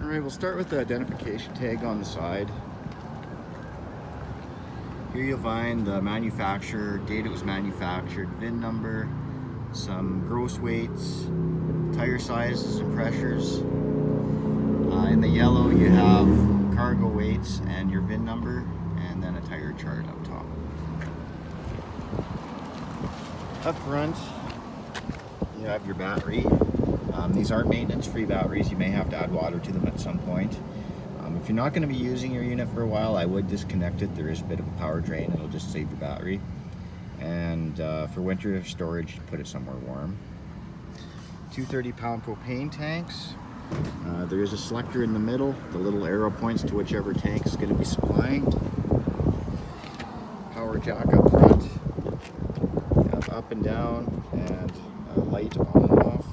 Alright, we'll start with the identification tag on the side. Here you'll find the manufacturer, date it was manufactured, VIN number, some gross weights, tire sizes and pressures. In the yellow you have cargo weights and your VIN number, and then a tire chart up top. Up front you have your battery. These aren't maintenance-free batteries. You may have to add water to them at some point. If you're not going to be using your unit for a while, I would disconnect it. There is a bit of a power drain. It'll just save your battery. And for winter storage, put it somewhere warm. 230-pound propane tanks. There is a selector in the middle. The little arrow points to whichever tank is going to be supplying. Power jack up front. You have up and down, and a light on and off.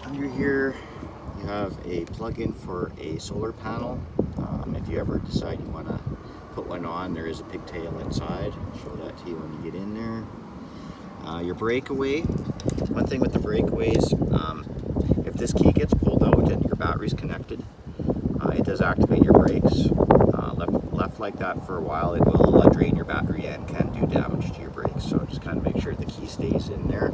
Under here you have a plug-in for a solar panel. If you ever decide you want to put one on, there is a pigtail inside. I'll show that to you when you get in there. Your breakaway. One thing with the breakaways, if this key gets pulled out and your battery's connected, it does activate your brakes. Left like that for a while, it will drain your battery and can do damage to your brakes. So just kind of make sure the key stays in there.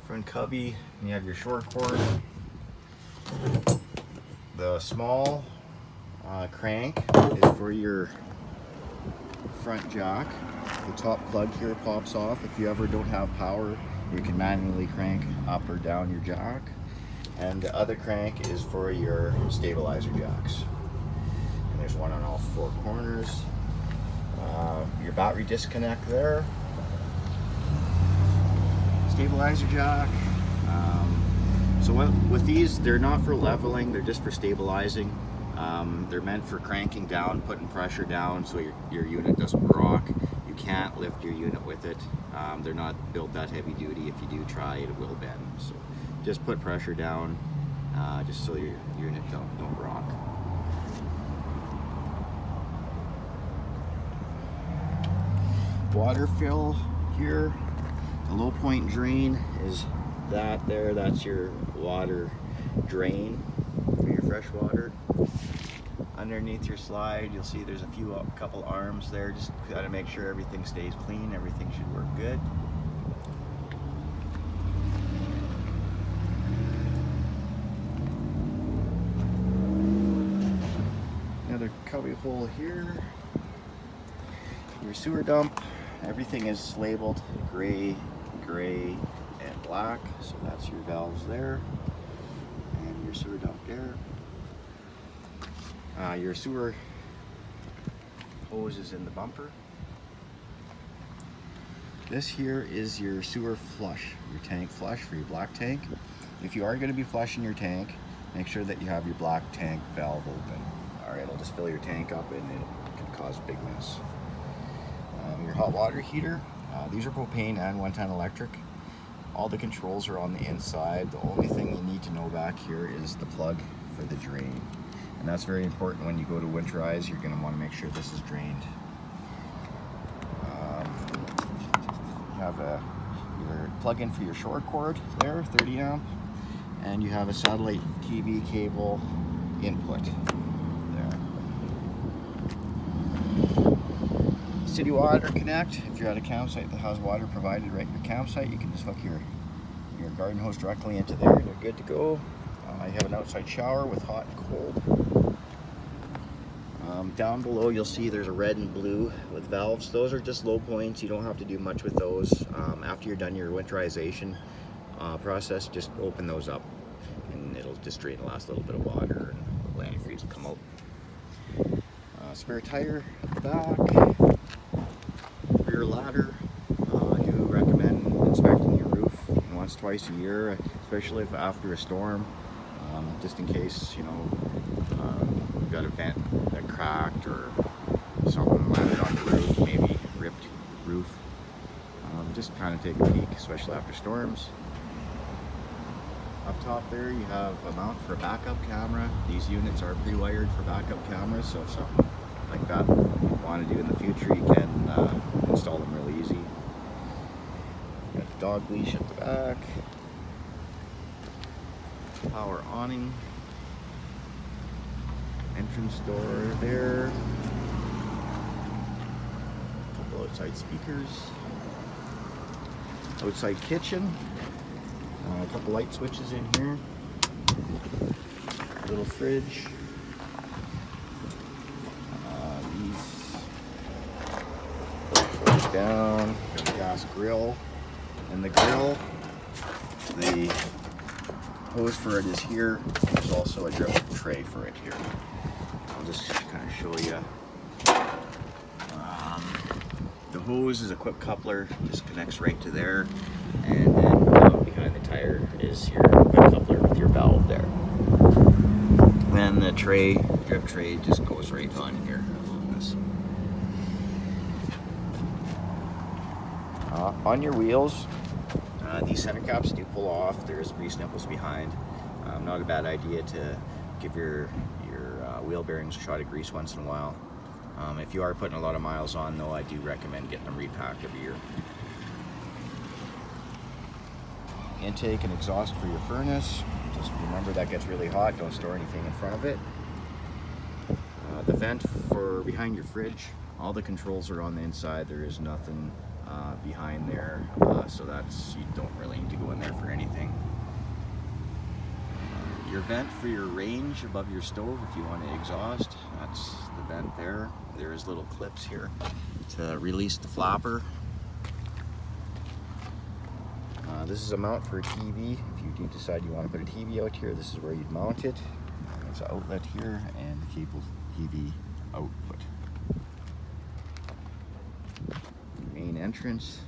Front cubby, you have your short cord. The small crank is for your front jack. The top plug here pops off. If you ever don't have power, you can manually crank up or down your jack. And the other crank is for your stabilizer jacks. And there's one on all four corners. Your battery disconnect there. Stabilizer jack. So with these, they're not for leveling, they're just for stabilizing. They're meant for cranking down, putting pressure down so your unit doesn't rock. You can't lift your unit with it. They're not built that heavy duty. If you do try, it will bend. So just put pressure down, just so your unit don't rock. Water fill here. The low point drain is that there. That's your water drain for your fresh water. Underneath your slide, you'll see there's a couple arms there. Just gotta make sure everything stays clean. Everything should work good. Another cubby hole here. Your sewer dump. Everything is labeled gray, and black. So that's your valves there, and your sewer dump there. Your sewer hose is in the bumper. This here is your sewer flush, your tank flush for your black tank. If you are going to be flushing your tank, make sure that you have your black tank valve open. Alright, it'll just fill your tank up and it can cause a big mess. Your hot water heater. These are propane and 110 electric. All the controls are on the inside. The only thing you need to know back here is the plug for the drain. And that's very important when you go to winterize. You're going to want to make sure this is drained. You have your plug-in for your short cord there, 30 amp. And you have a satellite TV cable input there. City water connect. If you're at a campsite that has water provided right at your campsite, you can just hook your garden hose directly into there and you're good to go. You have an outside shower with hot and cold. Down below you'll see there's a red and blue with valves. Those are just low points. You don't have to do much with those. After you're done your winterization process, just open those up and it'll just drain the last little bit of water and the antifreeze will come out. Spare tire at the back. Rear ladder. I do recommend inspecting your roof once, twice a year, especially if after a storm. Just in case, you know, you've got a vent that cracked or something landed on the roof, maybe ripped roof. Just kind of take a peek, especially after storms. Up top there you have a mount for a backup camera. These units are pre-wired for backup cameras, so if something like that want to do in the future, you can install them really easy. Got the dog leash at the back, power awning, entrance door there, a couple outside speakers, outside kitchen, a couple light switches in here, little fridge. Down, got a gas grill, and the grill, the hose for it is here. There's also a drip tray for it here. I'll just kind of show you. The hose is a quick coupler, just connects right to there, and then behind the tire is your quick coupler with your valve there. Then the tray, drip tray, just goes right on here along this. On your wheels, these center caps do pull off. There's grease nipples behind. Not a bad idea to give your wheel bearings a shot of grease once in a while. If you are putting a lot of miles on though, I do recommend getting them repacked every year. Intake and exhaust for your furnace. Just remember that gets really hot. Don't store anything in front of it. The vent for behind your fridge. All the controls are on the inside. There is nothing behind there, so that's, you don't really need to go in there for anything. Your vent for your range above your stove, if you want to exhaust, that's the vent there. There's little clips here to release the flapper. This is a mount for a TV. If you do decide you want to put a TV out here, this is where you'd mount it. There's an outlet here and the cable TV output. Main entrance,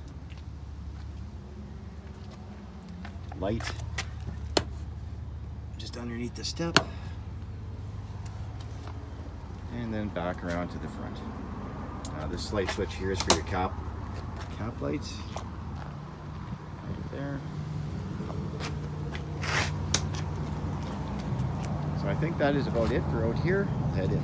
light just underneath the step, and then back around to the front. This light switch here is for your cap lights right there. So I think that is about it for out here. I'll head in.